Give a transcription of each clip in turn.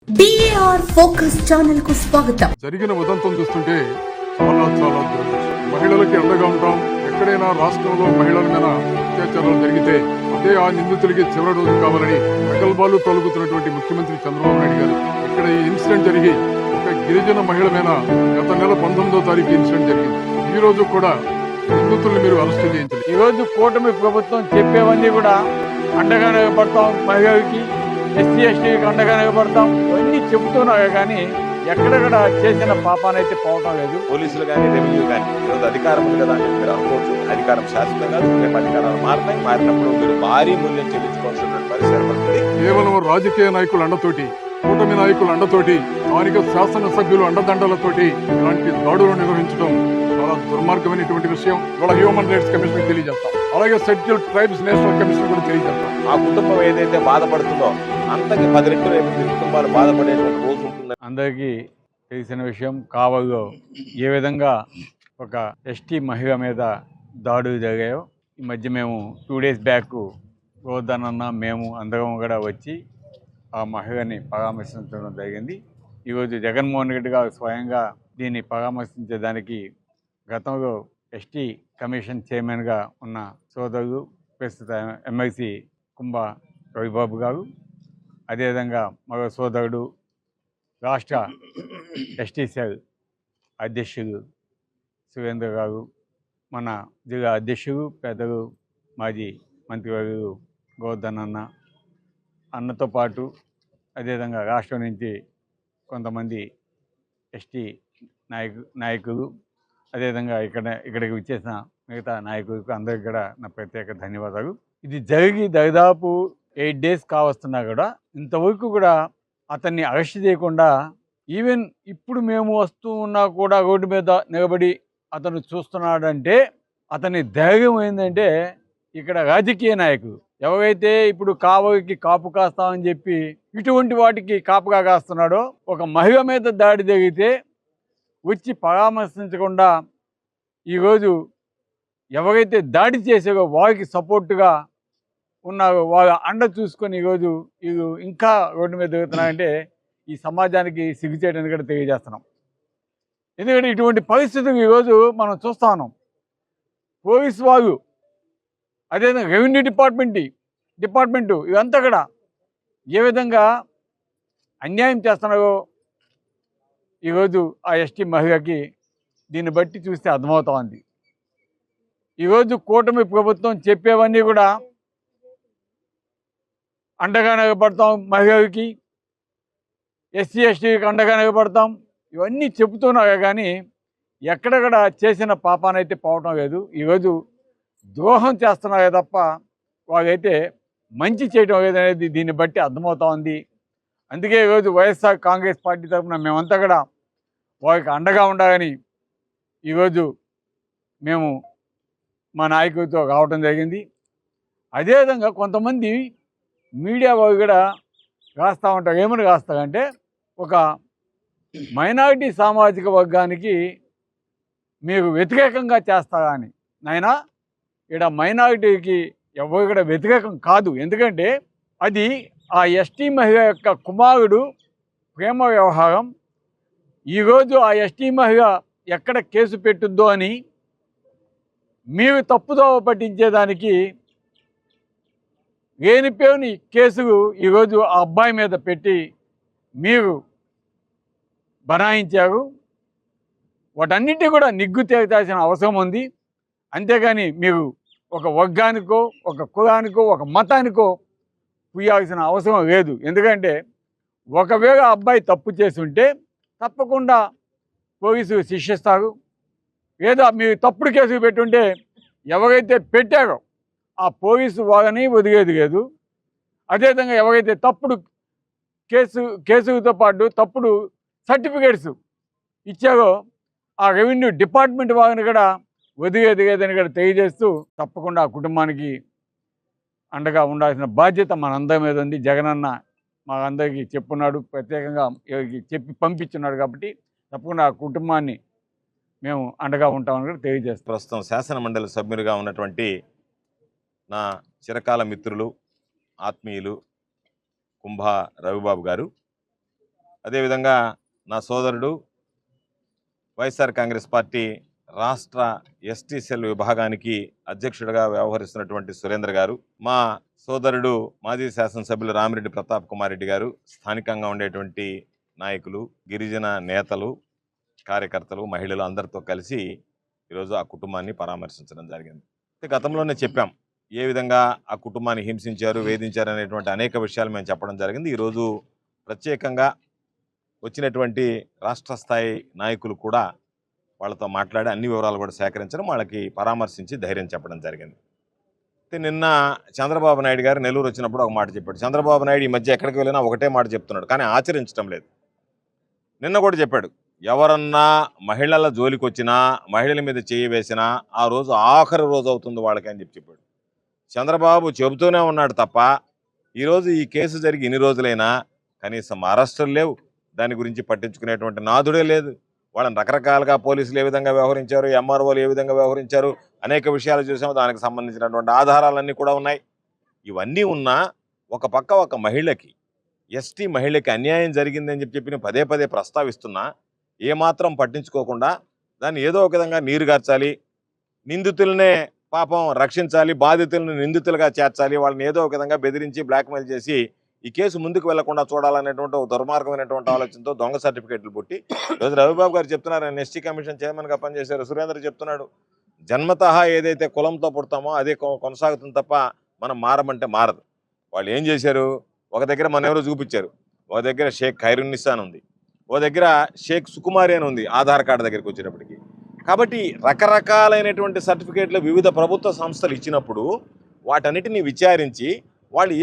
BAR focus channel కు స్వాగతం. జరిగిన ఉదంతం చూస్తుంటే చాలా దురదృష్టం. మహిళలకి అండగా ఉంటాం. ఎక్కడైనా రాష్ట్రంలో మహిళల మీద అత్యాచారాలు జరిగితే అదే ఆ నిందితులకి చివరి రోజు కావాలని ప్రగల్భాలు తొలగుతున్నటువంటి ముఖ్యమంత్రి చంద్రబాబు నాయుడు గారు ఇక్కడ ఈ ఇన్సిడెంట్ జరిగి ఒక గిరిజన మహిళ మీద గత నెల 19వ తారీఖు ఇన్సిడెంట్ జరిగింది. ఈ రోజు కూడా నిందితుల్ని మీరు అరెస్ట్ చేయించాలి. ఈ రోజు కూటమి ప్రభుత్వం చెప్పేవన్నీ కూడా అండగా నిలబడతాం, మహిళలకి ఎస్సీ ఎస్టీకి అండగా నిలబడతాం ఇవన్నీ చెబుతున్నారు కానీ ఎక్కడెక్కడ చేసిన పాపానైతే పోవటం లేదు. పోలీసులు కానీ రెవెన్యూ కానీ ఈరోజు అధికారం ఉంది కదా అని మీరు అనుకోవచ్చు. అధికారం శాశ్వతం కాదు. రేపు అధికారాలు మారినప్పుడు మీరు భారీ మూల్యం చెల్లించుకోవాల్సినటువంటి పరిస్థితి ఏర్పడుతుంది. కేవలం రాజకీయ నాయకుల అండతోటి, కూటమి నాయకుల అండతోటి, స్థానిక శాసనసభ్యులు అండదండలతోటి ఇలాంటి దాడులు నిర్వహించడం చాలా దుర్మార్గమైనటువంటి విషయం. ఇవాళ హ్యూమన్ రైట్స్ కమిషన్ తెలియజేస్తాం, అలాగే షెడ్యూల్డ్ ట్రైబ్స్ నేషనల్ కమిషన్ కూడా తెలియజేస్తాం. ఆ కుటుంబం ఏదైతే బాధపడుతుందో అంతకి 10 రెట్లు రేపు మీ కుటుంబాలు బాధపడేటువంటి రోజు ఉంటుంది. అందరికీ తెలిసిన విషయం. కావలో ఏ విధంగా ఒక ఎస్టీ మహిళ మీద దాడులు జరిగాయో ఈ మధ్య మేము 2 days బ్యాక్ గోవర్ధనన్న మేము అందరం కూడా వచ్చి ఆ మహిళని పరామర్శించడం జరిగింది. ఈరోజు జగన్మోహన్ రెడ్డి గారు స్వయంగా దీన్ని పరామర్శించేదానికి గతంలో ఎస్టీ కమిషన్ చైర్మన్గా ఉన్న సోదరుడు ప్రస్తుత ఎమ్మెల్సీ కుంభ రవిబాబు గారు, అదేవిధంగా మరో సోదరుడు రాష్ట్ర ఎస్టీ సెల్ అధ్యక్షుడు సురేంద్ర గారు, మన జిల్లా అధ్యక్షుడు పెద్దలు మాజీ మంత్రివర్యులు గోవర్ధన్ అన్నతో పాటు అదేవిధంగా రాష్ట్రం నుంచి కొంతమంది ఎస్టీ నాయకులు అదేవిధంగా ఇక్కడికి వచ్చేసిన మిగతా నాయకులకు అందరికీ కూడా నా ప్రత్యేక ధన్యవాదాలు. ఇది జరిగి దాదాపు 8 days కావస్తున్నా కూడా ఇంతవరకు కూడా అతన్ని అరెస్ట్ చేయకుండా, ఈవెన్ ఇప్పుడు మేము వస్తూ ఉన్నా కూడా రోడ్డు మీద నిలబడి అతను చూస్తున్నాడంటే అతని ధైర్యం ఏంటంటే ఇక్కడ రాజకీయ నాయకులు ఎవరైతే ఇప్పుడు కావలికి కాపు కాస్తామని చెప్పి ఇటువంటి వాటికి కాపుగా కాస్తున్నాడో, ఒక మహిళ మీద దాడి జరిగితే వచ్చి పరామర్శించకుండా ఈరోజు ఎవరైతే దాడి చేసారో వారికి సపోర్టుగా ఉన్నారో వాళ్ళ అండ చూసుకొని ఈరోజు వీళ్ళు ఇంకా రోడ్డు మీద తిరుగుతున్నారంటే ఈ సమాజానికి సిగ్గుచేయడానికి కూడా తెలియజేస్తున్నాం. ఎందుకంటే ఇటువంటి పరిస్థితులు ఈరోజు మనం చూస్తా ఉన్నాం. పోలీసు వాళ్ళు అదేవిధంగా రెవెన్యూ డిపార్ట్మెంటు ఇవంతా కూడా ఏ విధంగా అన్యాయం చేస్తున్నారో ఈరోజు ఆ ఎస్టీ మహిళకి దీన్ని బట్టి చూస్తే అర్థమవుతా ఉంది. ఈరోజు కూటమి ప్రభుత్వం చెప్పేవన్నీ కూడా అండగా నిలబడతాం, మహిళలకి ఎస్సీ ఎస్టీకి అండగా నిలబడతాం ఇవన్నీ చెబుతున్నారు కానీ ఎక్కడెక్కడ చేసిన పాపానైతే పోవటం లేదు. ఈరోజు ద్రోహం చేస్తున్నారే తప్ప వాళ్ళైతే మంచి చేయటం లేదనేది దీన్ని బట్టి అర్థమవుతా ఉంది. అందుకే ఈరోజు వైఎస్ఆర్ కాంగ్రెస్ పార్టీ తరఫున మేమంతా కూడా వారికి అండగా ఉండాలని ఈరోజు మేము మా నాయకులతో రావటం జరిగింది. అదేవిధంగా కొంతమంది మీడియా వాళ్ళు కూడా రాస్తూ ఉంటారు. ఏమని రాస్తారంటే ఒక మైనారిటీ సామాజిక వర్గానికి మీరు వ్యతిరేకంగా చేస్తారా అని. నాయనా ఇక్కడ మైనారిటీకి ఎవరు కూడా వ్యతిరేకం కాదు. ఎందుకంటే అది ఆ ఎస్టీ మహిళ యొక్క కుమారుడు ప్రేమ వ్యవహారం. ఈరోజు ఆ ఎస్టీ మహిళ ఎక్కడ కేసు పెట్టుద్దో అని మీరు తప్పుదోవ పట్టించేదానికి లేనిపోని కేసులు ఈరోజు ఆ అబ్బాయి మీద పెట్టి మీరు బనాయించారు. వాటన్నిటి కూడా నిగ్గు తేల్చాల్సిన అవసరం ఉంది. అంతేగాని మీరు ఒక వర్గానికో ఒక కులానికో ఒక మతానికో పుయ్యాల్సిన అవసరం లేదు. ఎందుకంటే ఒకవేళ అబ్బాయి తప్పు చేసి ఉంటే తప్పకుండా పోలీసులు శిక్షిస్తారు. లేదా మీరు తప్పుడు కేసులు పెట్టుంటే ఎవరైతే పెట్టారో ఆ పోలీసు వాళ్ళని వదిలేది లేదు. అదేవిధంగా ఎవరైతే తప్పుడు కేసులతో పాటు తప్పుడు సర్టిఫికేట్స్ ఇచ్చారో ఆ రెవెన్యూ డిపార్ట్మెంట్ వాళ్ళని కూడా వదిలేది లేదని కూడా తెలియజేస్తూ తప్పకుండా ఆ కుటుంబానికి అండగా ఉండాల్సిన బాధ్యత మనందరి మీద ఉంది. జగనన్న మా అందరికీ చెప్పున్నాడు, ప్రత్యేకంగా చెప్పి పంపించున్నాడు. కాబట్టి తప్పకుండా ఆ కుటుంబాన్ని మేము అండగా ఉంటామని కూడా తెలియజేస్తాం. ప్రస్తుతం శాసనమండలి సభ్యులుగా ఉన్నటువంటి నా చిరకాల మిత్రులు ఆత్మీయులు కుంభ రవిబాబు గారు అదేవిధంగా నా సోదరుడు వైఎస్ఆర్ కాంగ్రెస్ పార్టీ రాష్ట్ర ఎస్టీ సెల్ విభాగానికి అధ్యక్షుడిగా వ్యవహరిస్తున్నటువంటి సురేంద్ర గారు, మా సోదరుడు మాజీ శాసనసభ్యులు రామిరెడ్డి ప్రతాప్ కుమార్ రెడ్డి గారు, స్థానికంగా ఉండేటువంటి నాయకులు, గిరిజన నేతలు, కార్యకర్తలు, మహిళలు అందరితో కలిసి ఈరోజు ఆ కుటుంబాన్ని పరామర్శించడం జరిగింది. గతంలోనే చెప్పాం ఏ విధంగా ఆ కుటుంబాన్ని హింసించారు, వేధించారు అనేటువంటి అనేక విషయాలు మేము చెప్పడం జరిగింది. ఈరోజు ప్రత్యేకంగా వచ్చినటువంటి రాష్ట్ర స్థాయి నాయకులు కూడా వాళ్ళతో మాట్లాడి అన్ని వివరాలు కూడా సేకరించడం, వాళ్ళకి పరామర్శించి ధైర్యం చెప్పడం జరిగింది. నిన్న చంద్రబాబు నాయుడు గారు నెల్లూరు వచ్చినప్పుడు ఒక మాట చెప్పాడు. చంద్రబాబు నాయుడు ఈ మధ్య ఎక్కడికి వెళ్ళినా ఒకటే మాట చెప్తున్నాడు, కానీ ఆచరించడం లేదు. నిన్న కూడా చెప్పాడు, ఎవరన్నా మహిళల జోలికి వచ్చినా, మహిళల మీద చేయి వేసినా ఆ రోజు ఆఖరి రోజు అవుతుంది వాళ్ళకి అని చెప్పాడు. చంద్రబాబు చెబుతూనే ఉన్నాడు తప్ప ఈరోజు ఈ కేసు జరిగి ఇన్ని రోజులైనా కనీసం అరెస్టులు లేవు, దాని గురించి పట్టించుకునేటువంటి నాదుడే లేదు. వాళ్ళని రకరకాలుగా పోలీసులు ఏ విధంగా వ్యవహరించారు, ఎంఆర్ఓలు ఏ విధంగా వ్యవహరించారు, అనేక విషయాలు చూసాము. దానికి సంబంధించినటువంటి ఆధారాలన్నీ కూడా ఉన్నాయి. ఇవన్నీ ఉన్నా ఒక పక్క ఒక మహిళకి, ఎస్టీ మహిళకి అన్యాయం జరిగిందని చెప్పి పదే పదే ప్రస్తావిస్తున్నా ఏమాత్రం పట్టించుకోకుండా దాన్ని ఏదో ఒక విధంగా నీరుగార్చాలి, నిందితులనే పాపం రక్షించాలి, బాధితులను నిందితులుగా చేర్చాలి, వాళ్ళని ఏదో ఒక విధంగా బెదిరించి బ్లాక్మెయిల్ చేసి ఈ కేసు ముందుకు వెళ్లకుండా చూడాలనేటువంటి ఒక దుర్మార్గమైనటువంటి ఆలోచనతో దొంగ సర్టిఫికేట్లు పుట్టి ఈరోజు రవిబాబు గారు చెప్తున్నారు, ఆయన ఎస్టీ కమిషన్ చైర్మన్గా పనిచేశారు. సురేంద్ర చెప్తున్నాడు, జన్మతహా ఏదైతే కులంతో పుడతామో అదే కొనసాగుతుంది తప్ప మనం మారమంటే మారదు. వాళ్ళు ఏం చేశారు, ఒక దగ్గర మన ఎవరో చూపించారు, ఒక దగ్గర షేక్ ఖైరున్నిసా అని ఉంది, ఒక దగ్గర షేక్ సుకుమారి అని ఉంది ఆధార్ కార్డు దగ్గరికి వచ్చేటప్పటికి. కాబట్టి రకరకాలైనటువంటి సర్టిఫికేట్లు వివిధ ప్రభుత్వ సంస్థలు ఇచ్చినప్పుడు వాటన్నిటిని విచారించి వాళ్ళు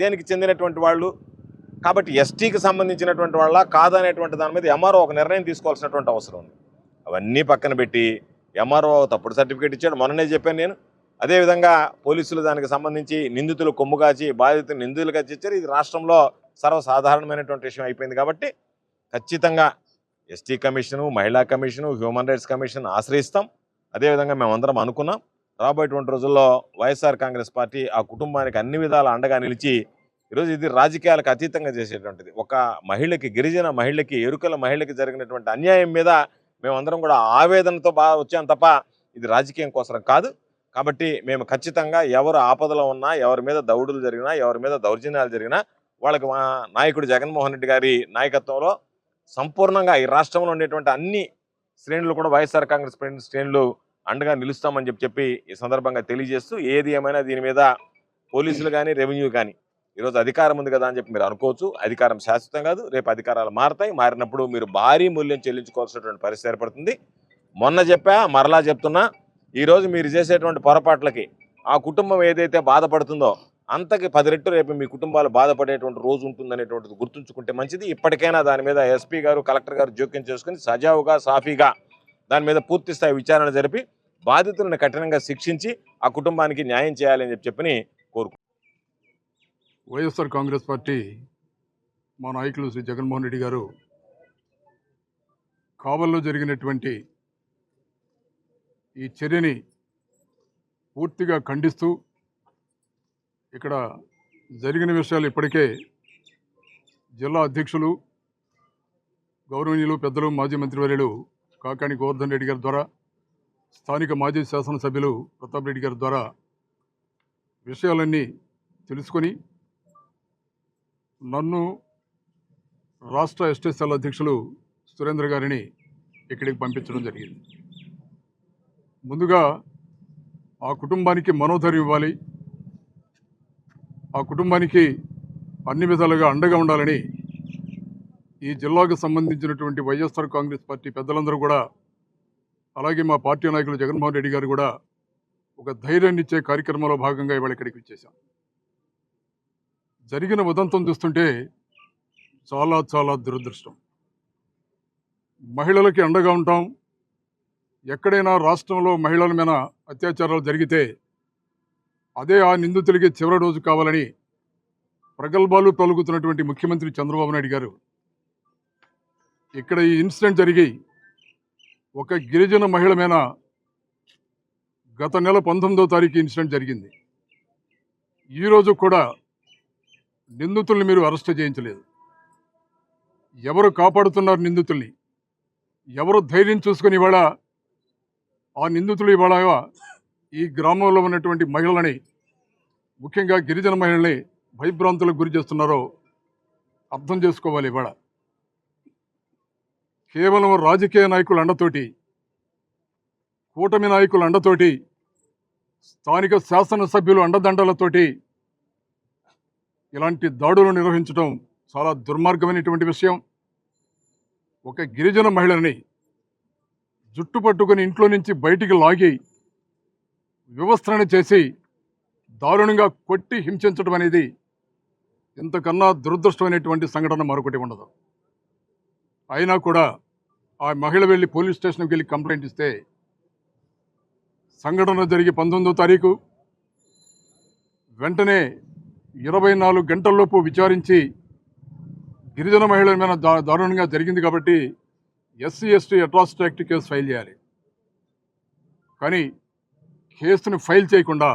దేనికి చెందినటువంటి వాళ్ళు, కాబట్టి ఎస్టీకి సంబంధించినటువంటి వాళ్ళ కాదనేటువంటి దాని మీద ఎంఆర్ఓ ఒక నిర్ణయం తీసుకోవాల్సినటువంటి అవసరం ఉంది. అవన్నీ పక్కన పెట్టి ఎంఆర్ఓ తప్పుడు సర్టిఫికేట్ ఇచ్చాడు, మొన్ననే చెప్పాను నేను. అదేవిధంగా పోలీసులు దానికి సంబంధించి నిందితులు కొమ్ముగాచి బాధితులు నిందితులుగా ఇచ్చారు. ఇది రాష్ట్రంలో సర్వసాధారణమైనటువంటి విషయం అయిపోయింది. కాబట్టి ఖచ్చితంగా ఎస్టీ కమిషను, మహిళా కమిషను, హ్యూమన్ రైట్స్ కమిషన్ ఆశ్రయిస్తాం. అదేవిధంగా మేమందరం అనుకున్నాం రాబోయేటువంటి రోజుల్లో వైఎస్ఆర్ కాంగ్రెస్ పార్టీ ఆ కుటుంబానికి అన్ని విధాల అండగా నిలిచి ఈరోజు ఇది రాజకీయాలకు అతీతంగా చేసేటువంటిది. ఒక మహిళకి, గిరిజన మహిళకి, ఎరుకల మహిళకి జరిగినటువంటి అన్యాయం మీద మేమందరం కూడా ఆవేదనతో వచ్చాం తప్ప ఇది రాజకీయం కోసం కాదు. కాబట్టి మేము ఖచ్చితంగా ఎవరు ఆపదలో ఉన్నా, ఎవరి మీద దౌడులు జరిగినా, ఎవరి మీద దౌర్జన్యాలు జరిగినా వాళ్ళకి మా నాయకుడు జగన్మోహన్ రెడ్డి గారి నాయకత్వంలో సంపూర్ణంగా ఈ రాష్ట్రంలో ఉండేటువంటి అన్ని శ్రేణులు కూడా వైఎస్ఆర్ కాంగ్రెస్ శ్రేణులు అండగా నిలుస్తామని చెప్పి ఈ సందర్భంగా తెలియజేస్తూ, ఏది ఏమైనా దీని మీద పోలీసులు కానీ, రెవెన్యూ కానీ ఈరోజు అధికారం ఉంది కదా అని చెప్పి మీరు అనుకోవచ్చు. అధికారం శాశ్వతం కాదు, రేపు అధికారాలు మారుతాయి. మారినప్పుడు మీరు భారీ మూల్యం చెల్లించుకోవాల్సినటువంటి పరిస్థితి ఏర్పడుతుంది. మొన్న చెప్పా, మరలా చెప్తున్నా, ఈరోజు మీరు చేసేటువంటి పొరపాట్లకి ఆ కుటుంబం ఏదైతే బాధపడుతుందో అంతకి 10 రెట్లు రేపు మీ కుటుంబాలు బాధపడేటువంటి రోజు ఉంటుందనేటువంటిది గుర్తుంచుకుంటే మంచిది. ఇప్పటికైనా దాని మీద ఎస్పీ గారు, కలెక్టర్ గారు జోక్యం చేసుకుని సజావుగా, సాఫీగా దాని మీద పూర్తి స్థాయి విచారణ జరిపి బాధితులను కఠినంగా శిక్షించి ఆ కుటుంబానికి న్యాయం చేయాలని చెప్పి కోరుకుంటున్నాను. వైఎస్ఆర్ కాంగ్రెస్ పార్టీ మా నాయకులు శ్రీ జగన్మోహన్ రెడ్డి గారు కావల్లో జరిగినటువంటి ఈ చర్యని పూర్తిగా ఖండిస్తూ, ఇక్కడ జరిగిన విషయాలు ఇప్పటికే జిల్లా అధ్యక్షులు, గౌరవనీయులు, పెద్దలు, మాజీ మంత్రివర్యులు కాకాని గోవర్ధన్ రెడ్డి గారి ద్వారా, స్థానిక మాజీ శాసనసభ్యులు ప్రతాప్ రెడ్డి గారి ద్వారా విషయాలన్నీ తెలుసుకొని నన్ను రాష్ట్ర ఎస్టీసీఎల్ అధ్యక్షులు సురేంద్ర గారిని ఇక్కడికి పంపించడం జరిగింది. ముందుగా ఆ కుటుంబానికి మనోధైర్యం ఇవ్వాలి, ఆ కుటుంబానికి అన్ని విధాలుగా అండగా ఉండాలని ఈ జిల్లాకు సంబంధించినటువంటి వైఎస్ఆర్ కాంగ్రెస్ పార్టీ పెద్దలందరూ కూడా, అలాగే మా పార్టీ నాయకులు జగన్మోహన్ రెడ్డి గారు కూడా ఒక ధైర్యాన్ని ఇచ్చే కార్యక్రమంలో భాగంగా ఇవాళ ఇక్కడికి వచ్చేసాం. జరిగిన ఉదంతం చూస్తుంటే చాలా చాలా దురదృష్టం. మహిళలకి అండగా ఉంటాం. ఎక్కడైనా రాష్ట్రంలో మహిళల మీద అత్యాచారాలు జరిగితే అదే ఆ నిందితులకి చివరి రోజు కావాలని ప్రగల్భాలు పలుకుతున్నటువంటి ముఖ్యమంత్రి చంద్రబాబు నాయుడు గారు ఇక్కడ ఈ ఇన్సిడెంట్ జరిగి ఒక గిరిజన మహిళ మీద గత నెల 19వ తారీఖు ఇన్సిడెంట్ జరిగింది. ఈరోజు కూడా నిందితుల్ని మీరు అరెస్ట్ చేయించలేదు. ఎవరు కాపాడుతున్నారు నిందితుల్ని? ఎవరు ధైర్యం చూసుకుని ఇవాళ ఆ నిందితులు ఇవాళ ఈ గ్రామంలో ఉన్నటువంటి మహిళలని, ముఖ్యంగా గిరిజన మహిళల్ని భయభ్రాంతులకు గురి చేస్తున్నారో అర్థం చేసుకోవాలి. ఇవాళ కేవలం రాజకీయ నాయకుల అండతోటి, కూటమి నాయకుల అండతోటి, స్థానిక శాసనసభ్యులు అండదండలతోటి ఇలాంటి దాడులు నిర్వహించడం చాలా దుర్మార్గమైనటువంటి విషయం. ఒక గిరిజన మహిళని జుట్టు పట్టుకుని ఇంట్లో నుంచి బయటికి లాగి వివస్త్రణ చేసి దారుణంగా కొట్టి హింసించడం అనేది ఇంతకన్నా దురదృష్టమైనటువంటి సంఘటన మరొకటి ఉండదు. అయినా కూడా ఆ మహిళ వెళ్ళి పోలీస్ స్టేషన్కి వెళ్ళి కంప్లైంట్ ఇస్తే సంఘటన జరిగి 19వ తారీఖు వెంటనే 24 గంటల్లోపు విచారించి గిరిజన మహిళల మీద దారుణంగా జరిగింది కాబట్టి SC/ST atrocity act case file చేయాలి. కానీ కేసుని ఫైల్ చేయకుండా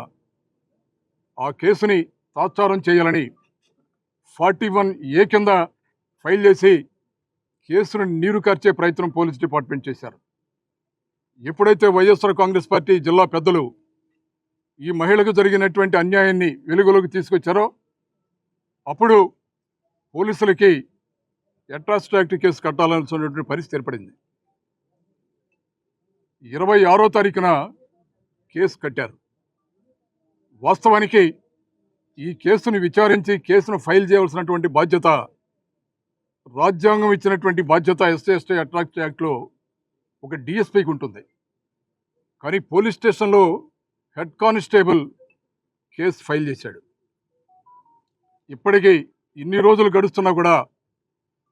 ఆ కేసుని తాత్సారం చేయాలని 41A కింద ఫైల్ చేసి కేసును నీరు కార్చే ప్రయత్నం పోలీస్ డిపార్ట్మెంట్ చేశారు. ఎప్పుడైతే వైఎస్ఆర్ కాంగ్రెస్ పార్టీ జిల్లా పెద్దలు ఈ మహిళకు జరిగినటువంటి అన్యాయాన్ని వెలుగులోకి తీసుకొచ్చారో అప్పుడు పోలీసులకి అట్రాసిటీ యాక్ట్ కేసు కట్టాల్సినటువంటి పరిస్థితి ఏర్పడింది. 26వ తారీఖున కేసు కట్టారు. వాస్తవానికి ఈ కేసును విచారించి కేసును ఫైల్ చేయవలసినటువంటి బాధ్యత, రాజ్యాంగం ఇచ్చినటువంటి బాధ్యత SC/ST అట్రాసిటీ యాక్ట్లో ఒక DSPకి ఉంటుంది. కానీ పోలీస్ స్టేషన్లో హెడ్ కానిస్టేబుల్ కేసు ఫైల్ చేశాడు. ఇప్పటికీ ఇన్ని రోజులు గడుస్తున్నా కూడా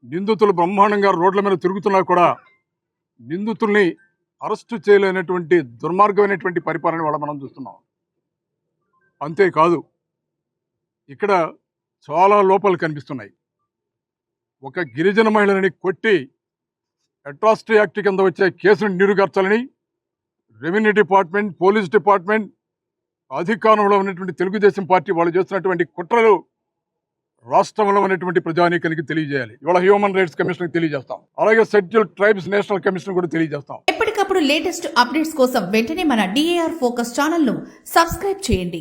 నిందితులు బ్రహ్మాండంగా రోడ్ల మీద తిరుగుతున్నా కూడా నిందితుల్ని అరెస్టు చేయలేనటువంటి దుర్మార్గమైనటువంటి పరిపాలన వల్ల మనం చూస్తున్నాం. అంతేకాదు, ఇక్కడ చాలా లోపాలు కనిపిస్తున్నాయి. ఒక గిరిజన మహిళని కొట్టి అట్రాసిటీ యాక్ట్ కింద వచ్చే కేసును నీరుగార్చాలని రెవెన్యూ డిపార్ట్మెంట్, పోలీస్ డిపార్ట్మెంట్, అధికారంలో ఉన్నటువంటి తెలుగుదేశం పార్టీ వాళ్ళు చేస్తున్నటువంటి కుట్రలు రాష్ట్రంలో ఉన్నటువంటి ప్రజానీకానికి తెలియజేయాలి. ఇవాళ హ్యూమన్ రైట్స్ కమిషన్ తెలియజేస్తాం, అలాగే షెడ్యూల్డ్ ట్రైబ్స్ నేషనల్ కమిషన్ కూడా తెలియజేస్తాం. ఎప్పటికప్పుడు లేటెస్ట్ అప్డేట్స్ కోసం వెంటనే మన DAR ఫోకస్ ఛానల్ ను సబ్స్క్రైబ్ చేయండి.